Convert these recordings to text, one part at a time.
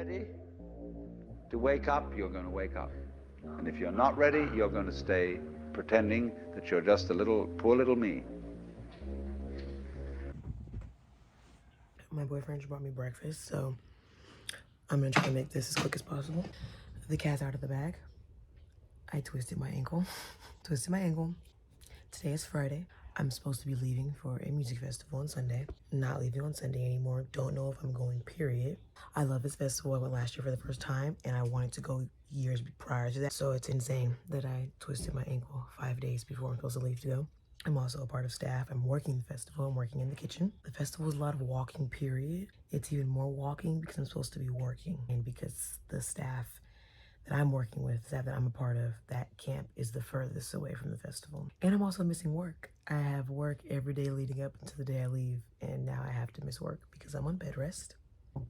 ready to wake up, you're going to wake up. And if you're not ready, you're going to stay pretending that you're just a little, poor little me. My boyfriend just brought me breakfast, so I'm gonna try to make this as quick as possible. The cat's out of the bag. I twisted my ankle. Today is Friday. I'm supposed to be leaving for a music festival on Sunday. Not leaving on Sunday anymore. Don't know if I'm going, period. I love this festival. I went last year for the first time, and I wanted to go years prior to that. So it's insane that I twisted my ankle 5 days before I'm supposed to leave to go. I'm also a part of staff. I'm working the festival. I'm working in the kitchen. The festival is a lot of walking, period. It's even more walking because I'm supposed to be working, and because the staff that I'm working with, that I'm a part of, that camp is the furthest away from the festival. And I'm also missing work. I have work every day leading up until the day I leave, and now I have to miss work because I'm on bed rest.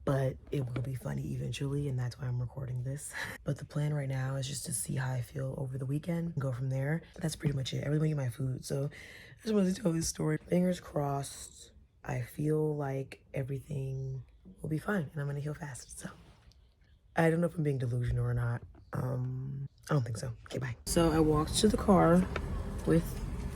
But it will be funny eventually, and that's why I'm recording this. But the plan right now is just to see how I feel over the weekend and go from there. That's pretty much it. Everybody eat my food, so I just wanted to tell this story. Fingers crossed. I feel like everything will be fine, and I'm gonna heal fast, so. I don't know if I'm being delusional or not. I don't think so. Okay, bye. So I walked to the car with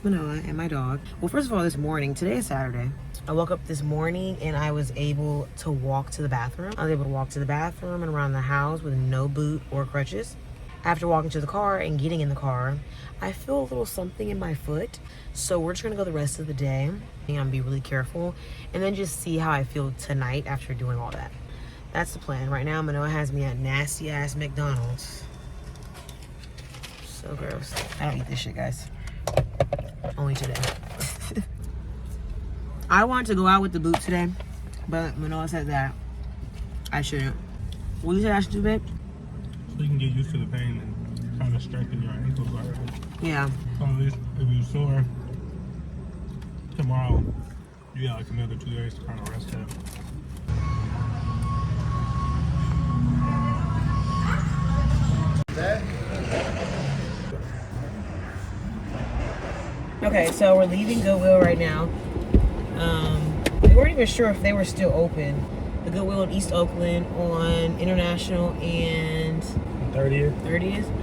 Manoa and my dog. Well, first of all, this morning, today is Saturday. I woke up this morning and I was able to walk to the bathroom. I was able to walk to the bathroom and around the house with no boot or crutches. After walking to the car and getting in the car, I feel a little something in my foot. So we're just gonna go the rest of the day and be really careful and then just see how I feel tonight after doing all that. That's the plan. Right now, Manoa has me at nasty ass McDonald's. So gross. I don't eat this shit, guys. Only today. I wanted to go out with the boot today, but Manoa said that I shouldn't. What do you say I should do, babe? So you can get used to the pain and kind of strengthen your ankles already. Yeah. So at least if you're sore, tomorrow you got like another 2 days to kind of rest up. Okay, so we're leaving Goodwill right now. We weren't even sure if they were still open. The Goodwill in East Oakland on International and 30th?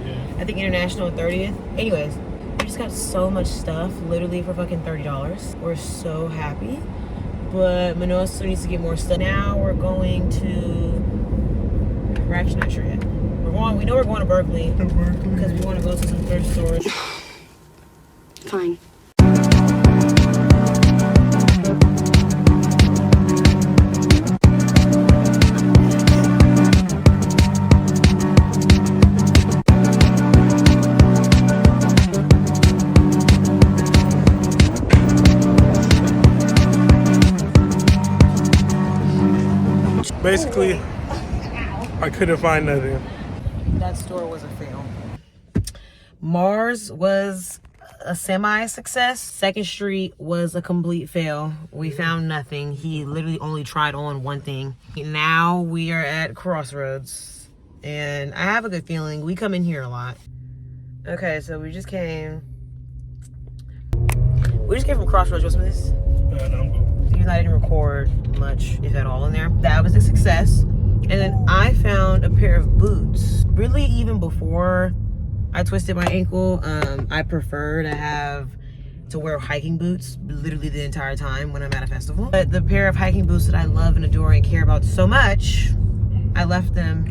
Yeah. I think International and 30th. Anyways, we just got so much stuff, literally for fucking $30. We're so happy. But Manoa still needs to get more stuff. Now we're going to... We're actually not sure yet. We know we're going to Berkeley because we want to go to some thrift stores. Fine. Basically, I couldn't find nothing. That store was a fail. Mars was a semi-success. 2nd Street was a complete fail. We found nothing. He literally only tried on one thing. Now we are at Crossroads, and I have a good feeling. We come in here a lot. Okay, so we just came from Crossroads. You want some of this? No, I'm good. Even though I didn't record much, if at all, in there. That was a success. And then I found a pair of boots. Really, even before I twisted my ankle, I prefer to wear hiking boots literally the entire time when I'm at a festival. But the pair of hiking boots that I love and adore and care about so much, I left them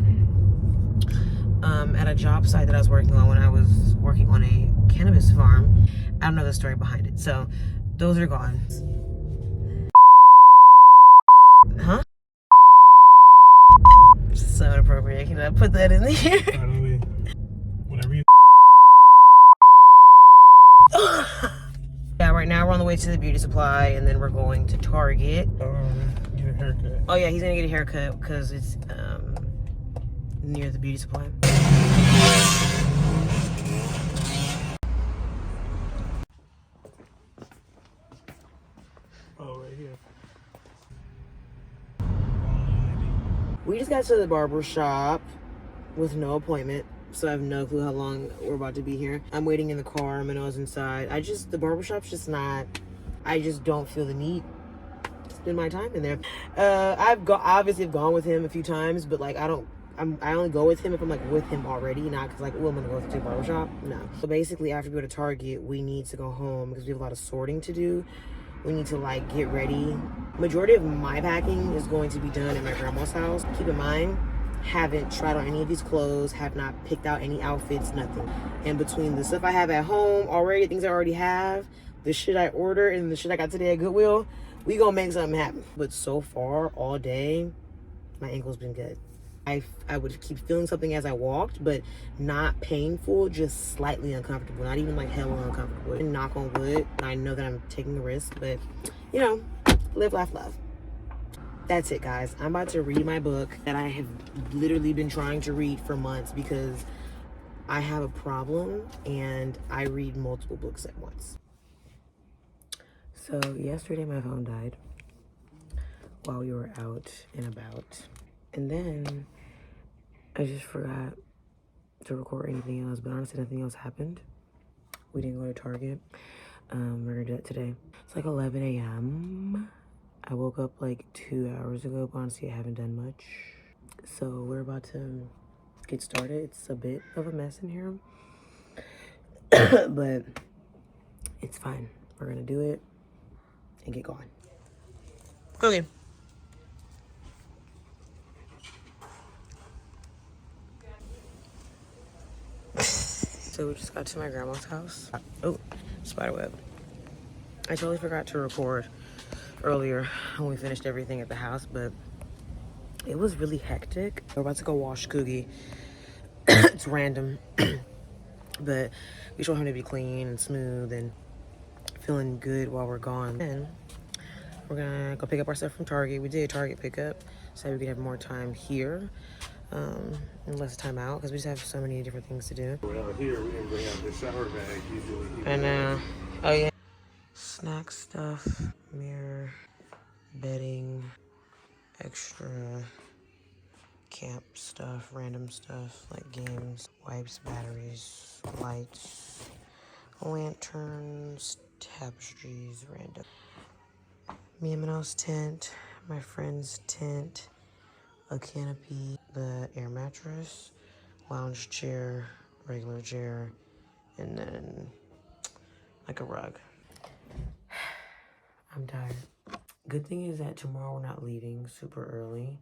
at a job site that I was working on when I was working on a cannabis farm. I don't know the story behind it. So those are gone. Huh? So inappropriate. Can I put that in there? Finally, whatever you. Yeah, right now we're on the way to the beauty supply, and then we're going to Target. Get a haircut. Oh yeah, he's gonna get a haircut because it's near the beauty supply. Oh, right here. We just got to the barber shop with no appointment, so I have no clue how long we're about to be here. I'm waiting in the car. Manoa's inside. The barber shop's just not. I just don't feel the need to spend my time in there. I've obviously gone with him a few times, but like I don't I only go with him if I'm like with him already, not because like, oh, I'm gonna go to the barbershop. No. So basically, after we go to Target, we need to go home because we have a lot of sorting to do. We need to like get ready. Majority of my packing is going to be done at my grandma's house. Keep in mind, haven't tried on any of these clothes, have not picked out any outfits, nothing. And between the stuff I have at home already, things I already have, the shit I ordered, and the shit I got today at Goodwill, we gonna make something happen. But so far, all day, my ankle's been good. I would keep feeling something as I walked, but not painful, just slightly uncomfortable. Not even like hella uncomfortable. And knock on wood, I know that I'm taking a risk, but you know, live, laugh, love. That's it, guys. I'm about to read my book that I have literally been trying to read for months because I have a problem and I read multiple books at once. So yesterday my phone died while we were out and about. And then I just forgot to record anything else, but honestly nothing else happened. We didn't go to Target. We're gonna do it today. It's like 11 a.m. I woke up like 2 hours ago, but honestly I haven't done much. So we're about to get started. It's a bit of a mess in here, but it's fine. We're gonna do it and get going. Okay. So we just got to my grandma's house. Oh, spiderweb. I totally forgot to record earlier when we finished everything at the house, but it was really hectic. We're about to go wash Coogie. It's random, but we just want him to be clean and smooth and feeling good while we're gone. And we're gonna go pick up our stuff from Target. We did Target pickup so we could have more time here. And less time out because we just have so many different things to do. Well, here we didn't bring out the shower bag usually. And oh yeah, snack stuff, mirror, bedding, extra camp stuff, random stuff like games, wipes, batteries, lights, lanterns, tapestries, random. Me and Minno's tent, my friend's tent, a canopy, the air mattress, lounge chair, regular chair, and then like a rug. I'm tired. Good thing is that tomorrow we're not leaving super early.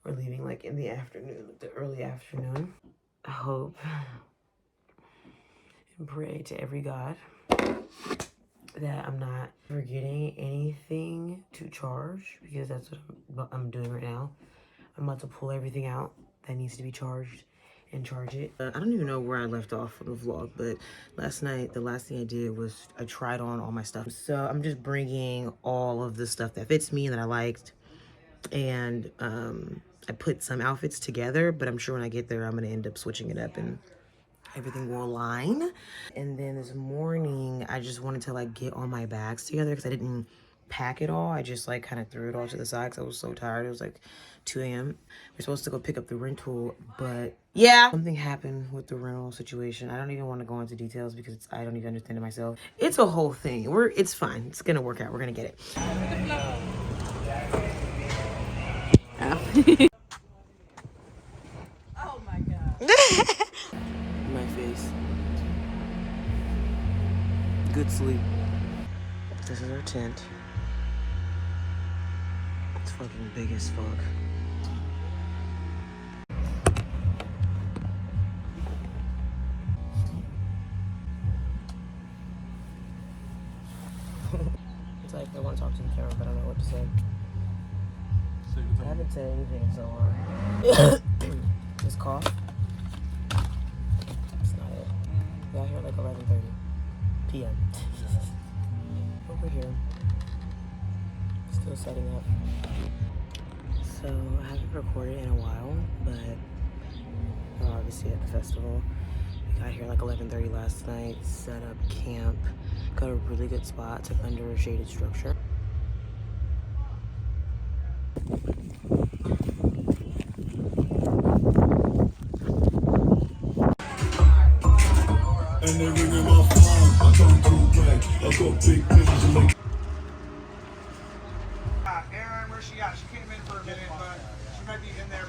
We're leaving like in the afternoon, the early afternoon. I hope and pray to every God that I'm not forgetting anything to charge because that's what I'm doing right now. I'm about to pull everything out that needs to be charged and charge it. I don't even know where I left off from the vlog, but last night, the last thing I did was I tried on all my stuff. So I'm just bringing all of the stuff that fits me and that I liked. And I put some outfits together, but I'm sure when I get there, I'm gonna end up switching it up and everything will align. And then this morning, I just wanted to like get all my bags together because I didn't pack it all. I just like kind of threw it all to the side because I was so tired. It was like 2 a.m. We're supposed to go pick up the rental, but yeah, something happened with the rental situation. I don't even want to go into details because I don't even understand it myself. It's a whole thing. It's fine. It's gonna work out. We're gonna get it. Oh my god. My face. Good sleep. This is our tent. It's fucking big as fuck. It's like I want to talk to the camera, but I don't know what to say. I haven't said anything in so long. Just cough. That's not it. We got here at like 11:30 p.m. Over here. Still setting up. So I haven't recorded in a while, but we're obviously at the festival. We got here like 11:30 last night, set up camp, got a really good spot, took under a shaded structure. And they ringing my phone, I come through back. I got big things to make. Erin, where's she at? She came in for a minute, but she might be in there.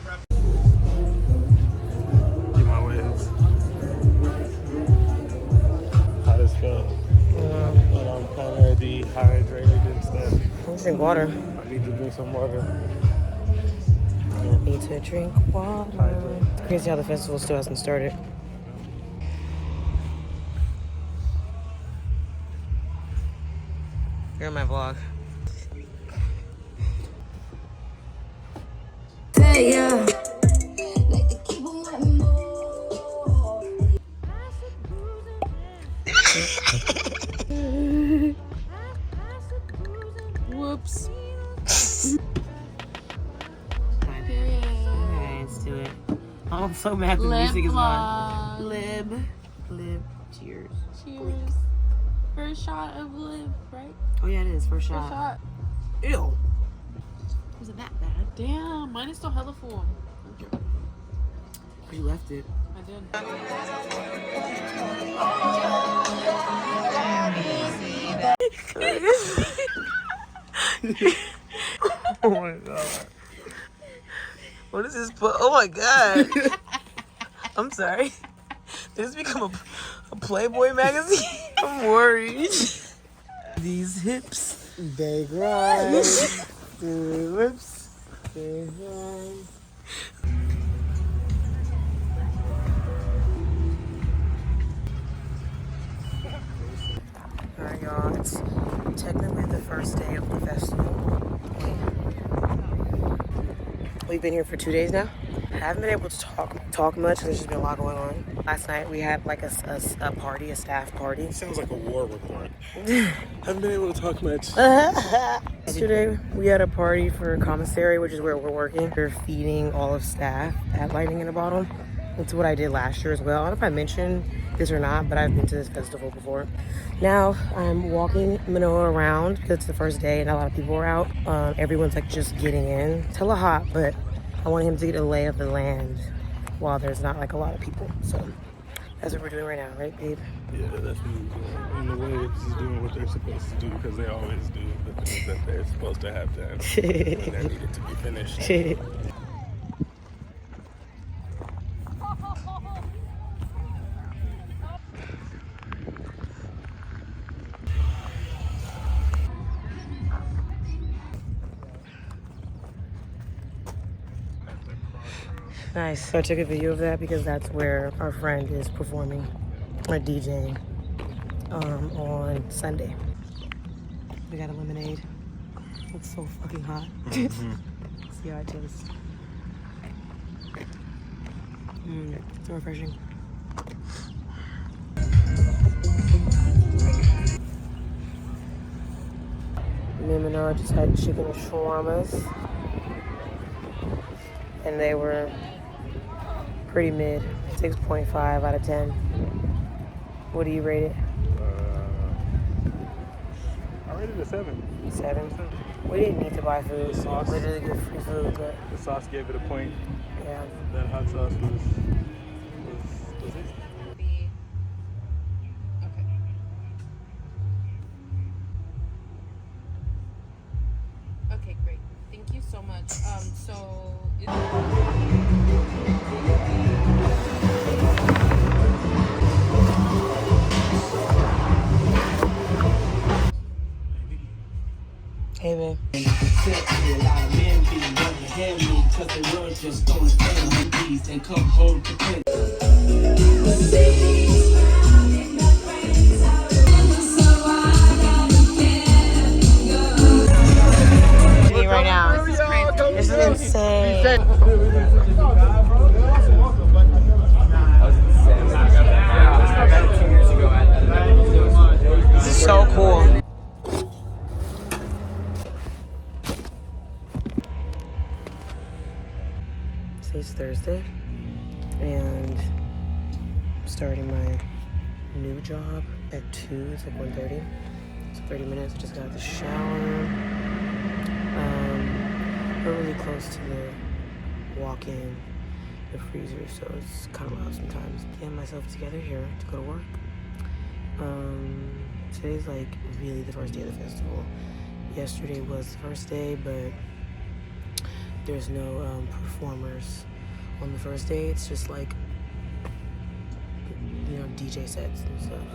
drink water. I need to drink some water. Need to drink water. It's crazy how the festival still hasn't started. You're in my vlog. Hey, yeah. Whoops. Okay, let's do it. Oh, I'm so mad the music is on. Lib. Cheers. Cheers. First shot of lib, right? Oh yeah, it is. First First shot. shot. Ew. Was it that bad? Damn, mine is still hella full. You left it. I did. Oh my god. What is this? Oh my god. I'm sorry. Did this become a Playboy magazine? I'm worried. These hips. They grind. The lips. They grind. Alright, y'all. It's technically the first day of the festival. We've been here for 2 days now. I haven't been able to talk much. There's just been a lot going on. Last night we had like a party, a staff party. Sounds like a war report. Haven't been able to talk much. Yesterday we had a party for commissary, which is where we're working. We're feeding all of staff at Lightning in a Bottle. It's what I did last year as well. I don't know if I mentioned this or not, but I've been to this festival before. Now I'm walking Manoa around because it's the first day and a lot of people are out. Everyone's like just getting in. It's hella hot, but I want him to get a lay of the land while there's not like a lot of people. So that's what we're doing right now, right, babe? Yeah, that's what we're doing. And the waves is doing what they're supposed to do because they always do the things that they're supposed to have done when they're needed to be finished. Nice. So I took a video of that because that's where our friend is performing, or DJing, on Sunday. We got a lemonade. It's so fucking hot. See how it tastes. So refreshing. Me and Manoa just had chicken shawarmas, and they were pretty mid, 6.5 out of 10. What do you rate it? I rated it a 7. 7? We didn't need to buy food. The sauce. Literally get free food, but The sauce gave it a point. yeah. That hot sauce was it? Okay, great. Thank you so much. Hey, babe. Right now. This is insane. This is so cool. Today's Thursday, and I'm starting my new job at 2. It's like 1:30. So 30 minutes. I just got out of the shower. We're really close to the walk-in, the freezer, so it's kind of loud sometimes. Getting myself together here to go to work. Today's like really the first day of the festival. Yesterday was the first day, but there's no performers on the first day. It's just like, you know, DJ sets and stuff.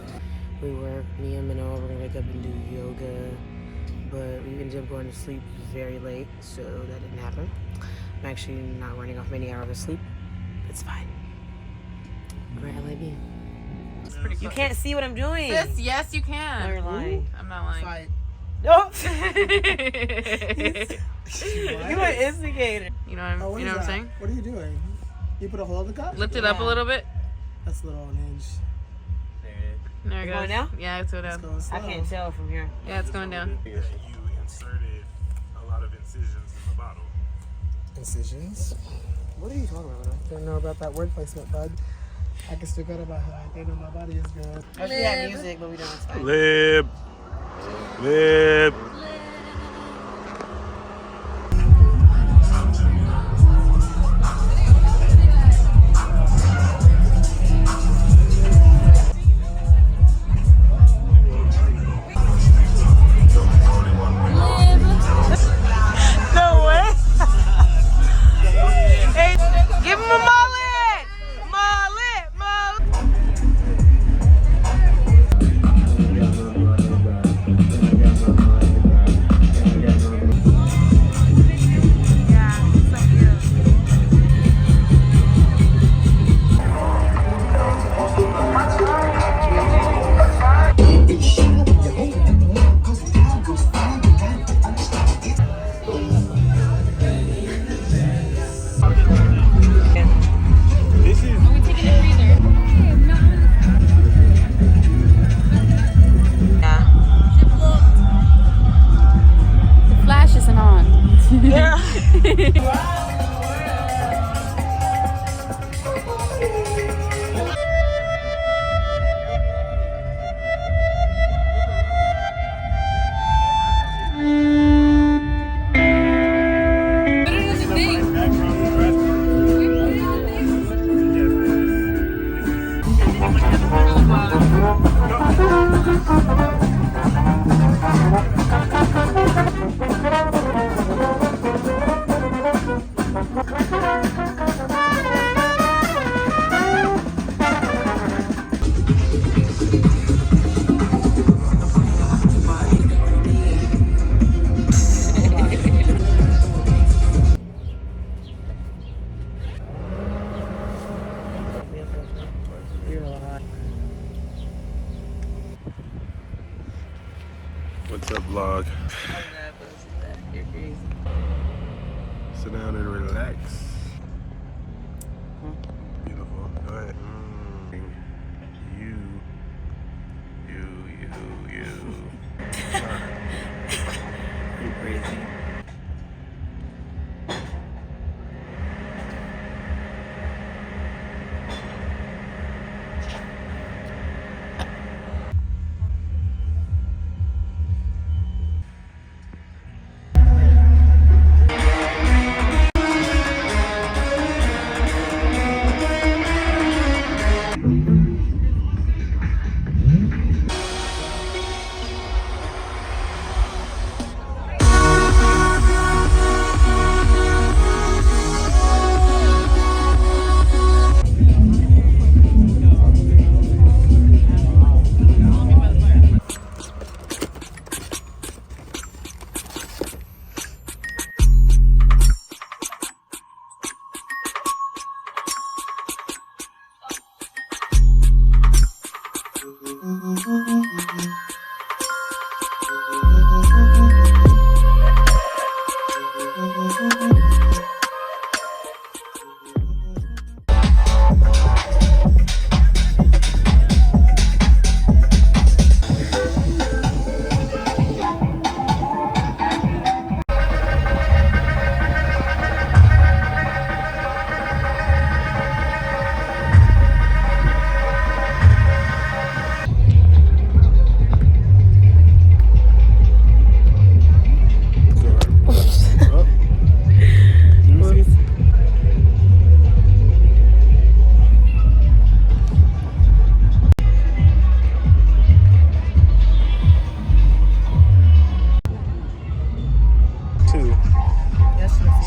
Me and Manoa, we're gonna wake up and do yoga, but we ended up going to sleep very late, so that didn't happen. I'm actually not running off many hours of sleep. It's fine. We're at LAB. It's pretty close. You can't see what I'm doing. Sis, yes, you can. No, you're lying. I'm not lying. Fine. Nope. You an instigator. You know what I'm saying? What are you doing? You put a hole in the cup? Lift it up a little bit. That's a little unhinged. There it goes. Going down? Yeah, it's going It's down. going slow. I can't tell from here. Yeah, it's going down. You inserted a lot of incisions in the bottle. Incisions? What are you talking about? I don't know about that word placement, bud. I can still go to my high. They know my body is good. I should have music, but we don't. It's fine. Lib. Lib. No way. Hey, give him a mullet. Mullet, mullet. This is Flash isn't on. what's up, vlog? You're crazy. Sit down and relax. Beautiful. Go ahead. You. You're crazy.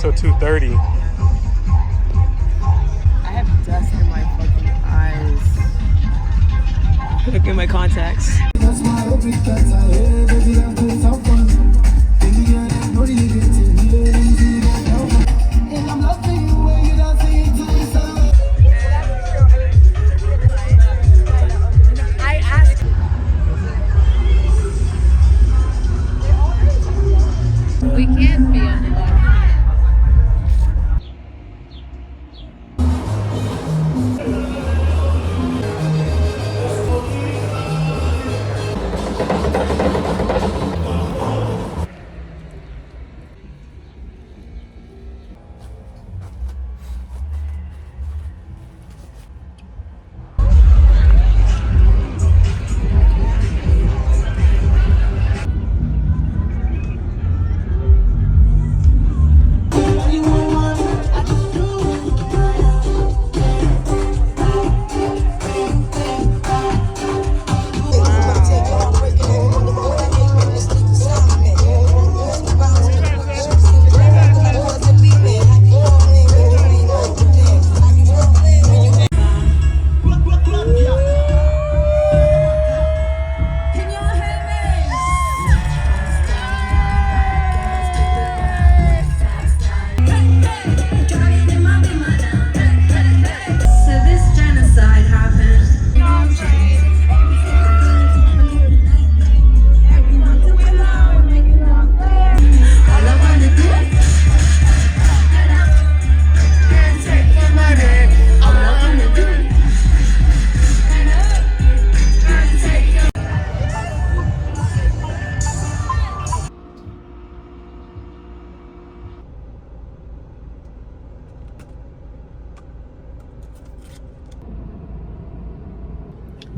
So 2:30. I have dust in my fucking eyes. Look at my contacts. That's why every cat I hear, baby, I'm doing some fun.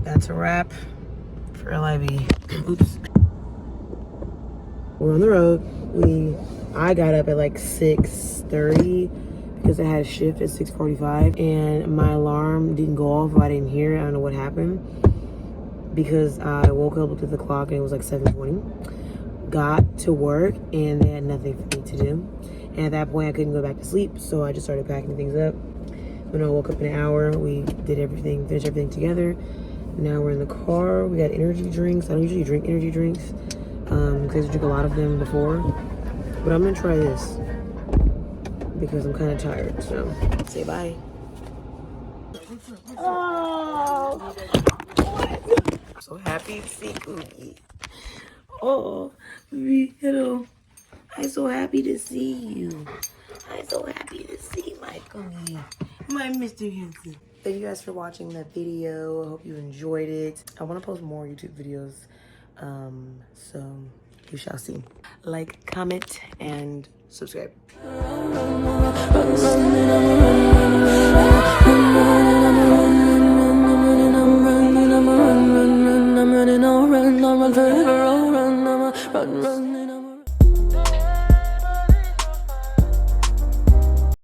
That's a wrap for LIV. Oops. We're on the road. I got up at like 6:30 because I had a shift at 6:45, and my alarm didn't go off. I didn't hear it. I don't know what happened because I woke up, looked at the clock, and it was like 7:20. Got to work, and they had nothing for me to do. And at that point, I couldn't go back to sleep, so I just started packing things up. When I woke up in an hour, we did everything, finished everything together. Now we're in the car. We got energy drinks. I don't usually drink energy drinks because I drink a lot of them before. But I'm gonna try this because I'm kind of tired. So say bye. Oh, I'm so happy to see Cookie. Oh, hello. I'm so happy to see you. I'm so happy to see my Cookie, my Mr. Hanson. Thank you guys for watching that video. I hope you enjoyed it. I want to post more YouTube videos, so you shall see. Like, comment, and subscribe. I'm running.